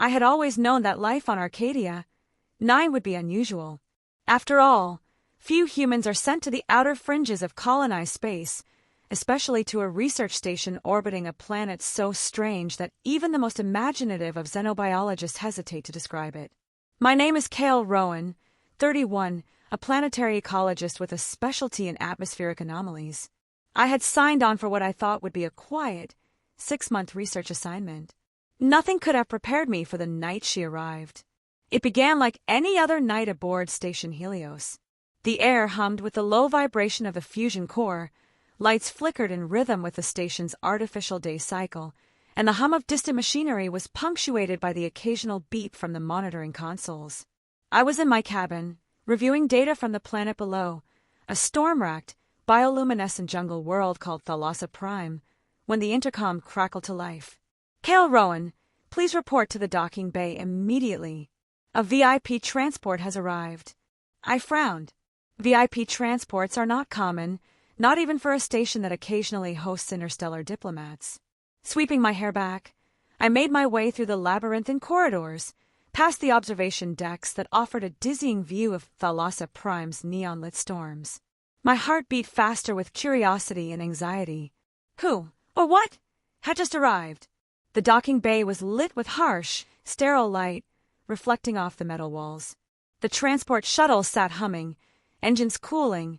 I had always known that life on Arcadia 9 would be unusual. After all, few humans are sent to the outer fringes of colonized space, especially to a research station orbiting a planet so strange that even the most imaginative of xenobiologists hesitate to describe it. My name is Cale Rowan, 31, a planetary ecologist with a specialty in atmospheric anomalies. I had signed on for what I thought would be a quiet, 6-month research assignment. Nothing could have prepared me for the night she arrived. It began like any other night aboard Station Helios. The air hummed with the low vibration of the fusion core, lights flickered in rhythm with the station's artificial day cycle, and the hum of distant machinery was punctuated by the occasional beep from the monitoring consoles. I was in my cabin, reviewing data from the planet below, a storm-racked, bioluminescent jungle world called Thalassa Prime, when the intercom crackled to life. Cale Rowan, please report to the docking bay immediately. A VIP transport has arrived. I frowned. VIP transports are not common, not even for a station that occasionally hosts interstellar diplomats. Sweeping my hair back, I made my way through the labyrinthine corridors, past the observation decks that offered a dizzying view of Thalassa Prime's neon-lit storms. My heart beat faster with curiosity and anxiety. Who, or what, had just arrived? The docking bay was lit with harsh, sterile light, reflecting off the metal walls. The transport shuttle sat humming, engines cooling,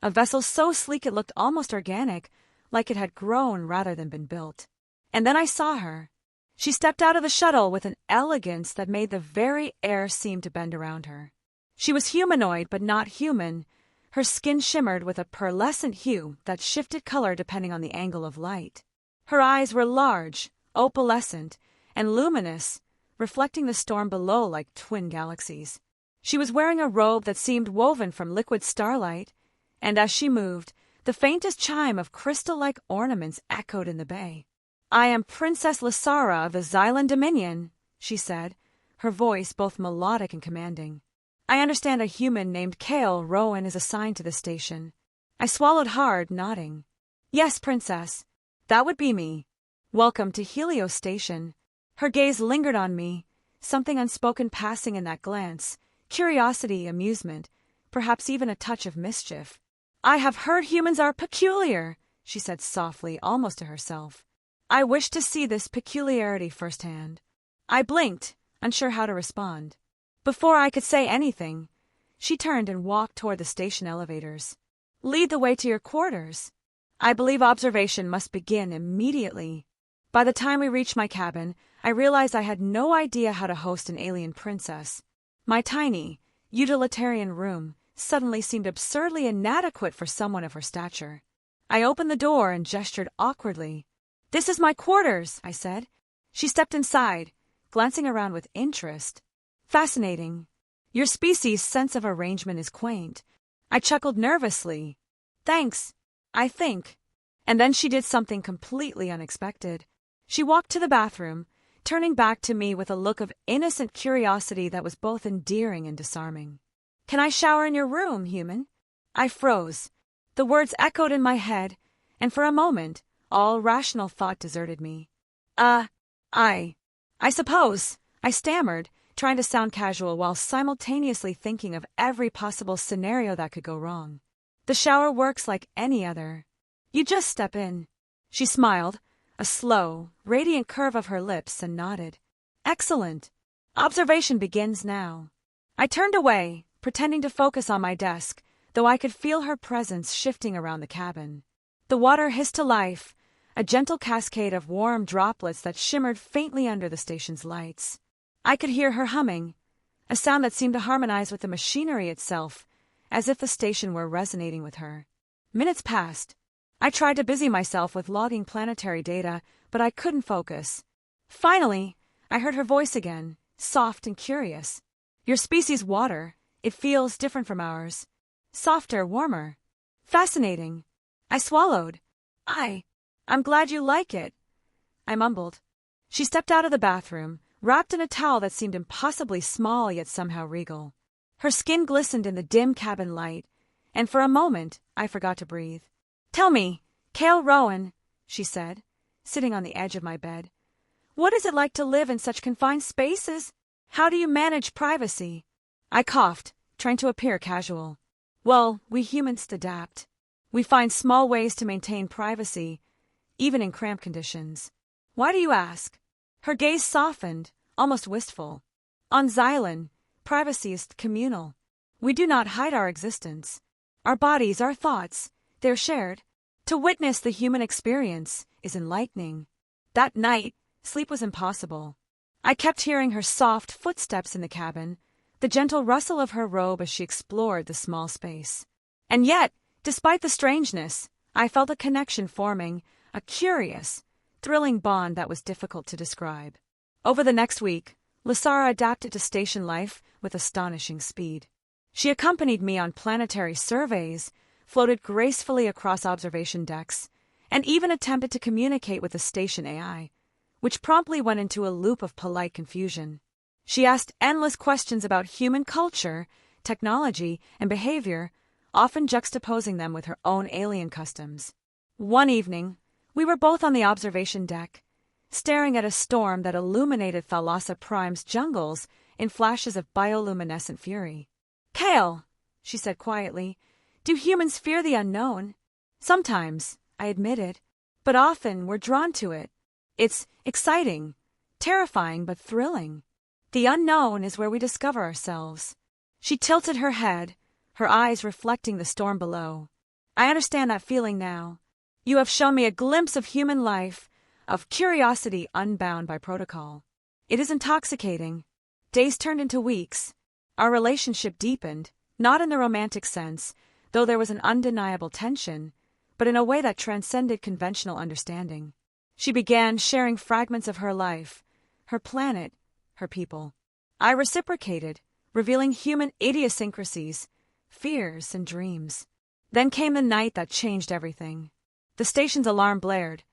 a vessel so sleek it looked almost organic, like it had grown rather than been built. And then I saw her. She stepped out of the shuttle with an elegance that made the very air seem to bend around her. She was humanoid but not human. Her skin shimmered with a pearlescent hue that shifted color depending on the angle of light. Her eyes were large, opalescent, and luminous, reflecting the storm below like twin galaxies. She was wearing a robe that seemed woven from liquid starlight, and as she moved, the faintest chime of crystal-like ornaments echoed in the bay. "I am Princess Lysara of the Xylan Dominion," she said, her voice both melodic and commanding. "I understand a human named Cale Rowan is assigned to this station." I swallowed hard, nodding. "Yes, Princess. That would be me. Welcome to Helios Station." Her gaze lingered on me, something unspoken passing in that glance, curiosity, amusement, perhaps even a touch of mischief. "I have heard humans are peculiar," she said softly, almost to herself. I wished to see this peculiarity firsthand. I blinked, unsure how to respond. Before I could say anything, she turned and walked toward the station elevators. "Lead the way to your quarters. I believe observation must begin immediately." By the time we reached my cabin, I realized I had no idea how to host an alien princess. My tiny, utilitarian room suddenly seemed absurdly inadequate for someone of her stature. I opened the door and gestured awkwardly. "This is my quarters," I said. She stepped inside, glancing around with interest. "Fascinating. Your species' sense of arrangement is quaint." I chuckled nervously. "Thanks, I think." And then she did something completely unexpected. She walked to the bathroom, turning back to me with a look of innocent curiosity that was both endearing and disarming. "Can I shower in your room, human?" I froze. The words echoed in my head, and for a moment, all rational thought deserted me. I suppose," I stammered, trying to sound casual while simultaneously thinking of every possible scenario that could go wrong. "The shower works like any other. You just step in." She smiled, a slow, radiant curve of her lips, and nodded. "Excellent. Observation begins now." I turned away, pretending to focus on my desk, though I could feel her presence shifting around the cabin. The water hissed to life, a gentle cascade of warm droplets that shimmered faintly under the station's lights. I could hear her humming, a sound that seemed to harmonize with the machinery itself, as if the station were resonating with her. Minutes passed. I tried to busy myself with logging planetary data, but I couldn't focus. Finally, I heard her voice again, soft and curious. "Your species' water. It feels different from ours. Softer, warmer. Fascinating." I swallowed. I'm glad you like it," I mumbled. She stepped out of the bathroom, wrapped in a towel that seemed impossibly small yet somehow regal. Her skin glistened in the dim cabin light, and for a moment I forgot to breathe. "Tell me, Cale Rowan," she said, sitting on the edge of my bed, What is it like to live in such confined spaces? How do you manage privacy? I coughed, trying to appear casual. Well, we humans adapt. We find small ways to maintain privacy, even in cramped conditions. Why do you ask? Her gaze softened, almost wistful. On Xylan, privacy is communal. We do not hide our existence. Our bodies, our thoughts, they're shared. To witness the human experience is enlightening. That night, sleep was impossible. I kept hearing her soft footsteps in the cabin, the gentle rustle of her robe as she explored the small space. And yet, despite the strangeness, I felt a connection forming, a curious, thrilling bond that was difficult to describe. Over the next week, Lysara adapted to station life with astonishing speed. She accompanied me on planetary surveys, floated gracefully across observation decks, and even attempted to communicate with the station AI, which promptly went into a loop of polite confusion. She asked endless questions about human culture, technology, and behavior, often juxtaposing them with her own alien customs. One evening, we were both on the observation deck, staring at a storm that illuminated Thalassa Prime's jungles in flashes of bioluminescent fury. "Kale," she said quietly, "do humans fear the unknown?" "Sometimes," I admitted, "but often we're drawn to it. It's exciting, terrifying, but thrilling. The unknown is where we discover ourselves." She tilted her head, her eyes reflecting the storm below. "I understand that feeling now. You have shown me a glimpse of human life, of curiosity unbound by protocol. It is intoxicating." Days turned into weeks. Our relationship deepened, not in the romantic sense, though there was an undeniable tension, but in a way that transcended conventional understanding. She began sharing fragments of her life, her planet, her people. I reciprocated, revealing human idiosyncrasies, fears, and dreams. Then came the night that changed everything. The station's alarm blared,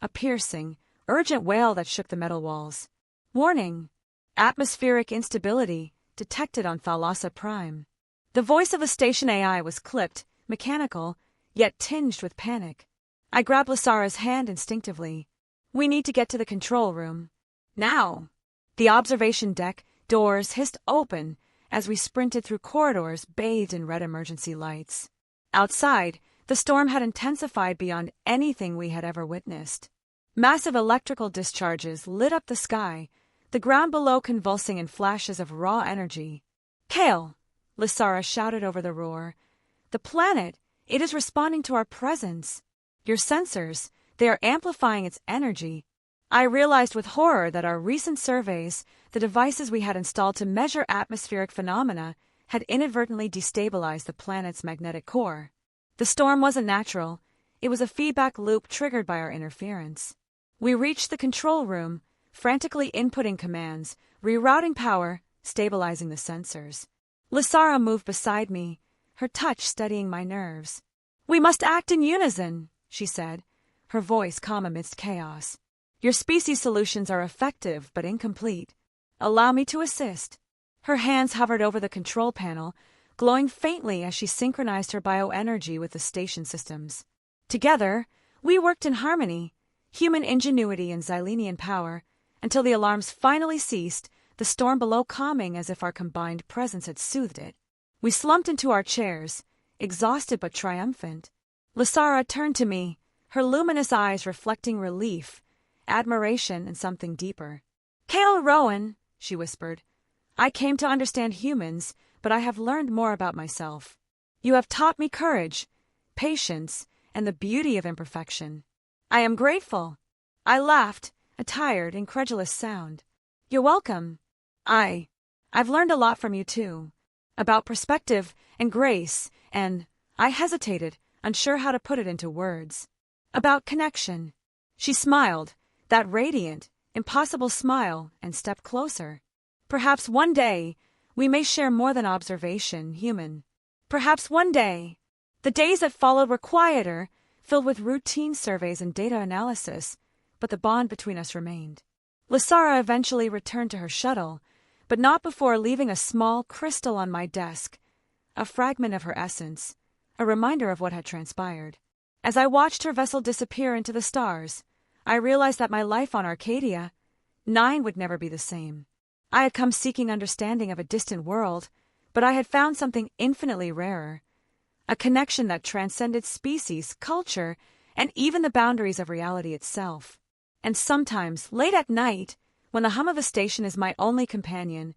a piercing, urgent wail that shook the metal walls. "Warning! Atmospheric instability detected on Thalassa Prime." The voice of the station AI was clipped, mechanical, yet tinged with panic. I grabbed Lysara's hand instinctively. "We need to get to the control room. Now!" The observation deck doors hissed open as we sprinted through corridors bathed in red emergency lights. Outside, the storm had intensified beyond anything we had ever witnessed. Massive electrical discharges lit up the sky, the ground below convulsing in flashes of raw energy. "Kale!" Lysara shouted over the roar. "The planet, it is responding to our presence. Your sensors, they are amplifying its energy." I realized with horror that our recent surveys, the devices we had installed to measure atmospheric phenomena, had inadvertently destabilized the planet's magnetic core. The storm wasn't natural. It was a feedback loop triggered by our interference. We reached the control room, frantically inputting commands, rerouting power, stabilizing the sensors. Lysara moved beside me, her touch steadying my nerves. "We must act in unison," she said, her voice calm amidst chaos. "Your species solutions are effective but incomplete. Allow me to assist." Her hands hovered over the control panel, glowing faintly as she synchronized her bioenergy with the station systems. Together, we worked in harmony, human ingenuity and Xylenian power, until the alarms finally ceased, the storm below calming as if our combined presence had soothed it. We slumped into our chairs, exhausted but triumphant. Lysara turned to me, her luminous eyes reflecting relief, admiration, and something deeper. "Kale Rowan," she whispered, "I came to understand humans, but I have learned more about myself. You have taught me courage, patience, and the beauty of imperfection. I am grateful." I laughed, a tired, incredulous sound. "You're welcome. I've learned a lot from you too. About perspective and grace and," I hesitated, unsure how to put it into words, "about connection." She smiled, that radiant, impossible smile, and stepped closer. "Perhaps one day we may share more than observation, human. Perhaps one day." The days that followed were quieter, filled with routine surveys and data analysis, but the bond between us remained. Lysara eventually returned to her shuttle, but not before leaving a small crystal on my desk, a fragment of her essence, a reminder of what had transpired. As I watched her vessel disappear into the stars, I realized that my life on Arcadia, 9 would never be the same. I had come seeking understanding of a distant world, but I had found something infinitely rarer. A connection that transcended species, culture, and even the boundaries of reality itself. And sometimes, late at night, when the hum of a station is my only companion,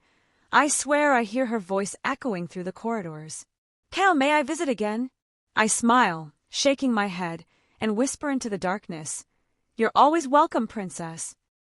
I swear I hear her voice echoing through the corridors. "Cal, may I visit again?" I smile, shaking my head, and whisper into the darkness, "You're always welcome, Princess."